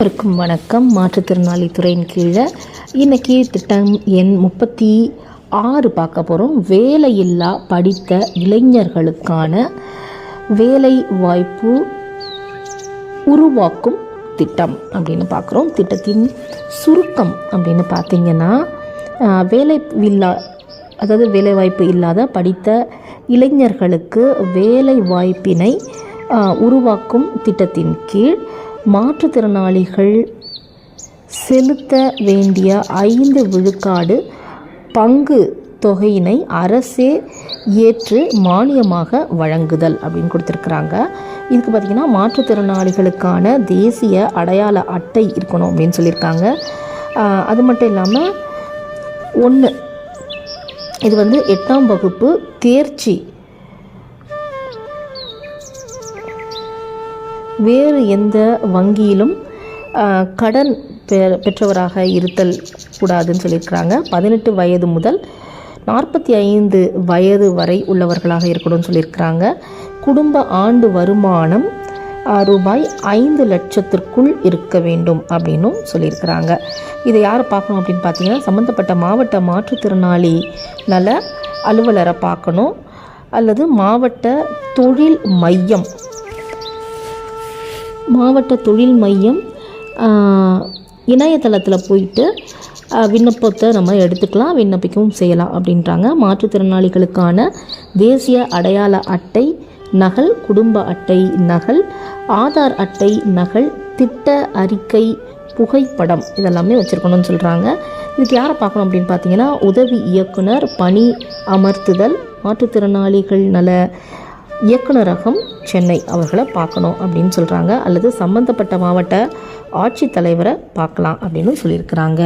இருக்கும் வணக்கம். மாற்றுத்திறனாளி துறையின் கீழே இன்றைக்கி திட்டம் எண் 36 பார்க்க போகிறோம். வேலையில்லா படித்த இளைஞர்களுக்கான வேலை வாய்ப்பு உருவாக்கும் திட்டம் அப்படின்னு பார்க்குறோம். திட்டத்தின் சுருக்கம் அப்படின்னு பார்த்திங்கன்னா, வேலைவாய்ப்பு இல்லாத படித்த இளைஞர்களுக்கு வேலை வாய்ப்பினை உருவாக்கும் திட்டத்தின் கீழ் மாற்றுத்திறனாளிகள் செலுத்த வேண்டிய 5 விழுக்காடு பங்கு தொகையினை அரசே ஏற்று மானியமாக வழங்குதல் அப்படின்னு கொடுத்துருக்குறாங்க. இதுக்கு பார்த்திங்கன்னா மாற்றுத்திறனாளிகளுக்கான தேசிய அடையாள அட்டை இருக்கணும் அப்படின்னு சொல்லியிருக்காங்க. அது மட்டும் இல்லாமல் இது 8ஆம் வகுப்பு தேர்ச்சி, வேறு எந்த வங்கியிலும் கடன் பெற்றவராக இருத்தல் கூடாதுன்னு சொல்லியிருக்கிறாங்க. 18 வயது முதல் 45 வயது வரை உள்ளவர்களாக இருக்கணும்னு சொல்லியிருக்கிறாங்க. குடும்ப ஆண்டு வருமானம் ரூபாய் 5 லட்சத்திற்குள் இருக்க வேண்டும் அப்படின்னும் சொல்லியிருக்கிறாங்க. இதை யாரை பார்க்கணும் அப்படின்னு பார்த்தீங்கன்னா, சம்மந்தப்பட்ட மாவட்ட மாற்றுத்திறனாளி நல அலுவலரை பார்க்கணும், அல்லது மாவட்ட தொழில் மையம் இணையதளத்தில் போயிட்டு விண்ணப்பத்தை நம்ம எடுத்துக்கலாம், விண்ணப்பிக்கவும் செய்யலாம் அப்படின்றாங்க. மாற்றுத்திறனாளிகளுக்கான தேசிய அடையாள அட்டை நகல், குடும்ப அட்டை நகல், ஆதார் அட்டை நகல், திட்ட அறிக்கை புகைப்படம் இதெல்லாமே வச்சுருக்கணும்னு சொல்கிறாங்க. இதுக்கு யாரை பார்க்கணும் அப்படின்னு பார்த்தீங்கன்னா, உதவி இயக்குனர் பணி அமர்த்துதல் மாற்றுத்திறனாளிகள் நல இயக்குனரகம் சென்னை அவர்களை பார்க்கணும் அப்படின்னு சொல்கிறாங்க, அல்லது சம்பந்தப்பட்ட மாவட்ட ஆட்சித்தலைவரை பார்க்கலாம் அப்படின்னு சொல்லியிருக்கிறாங்க.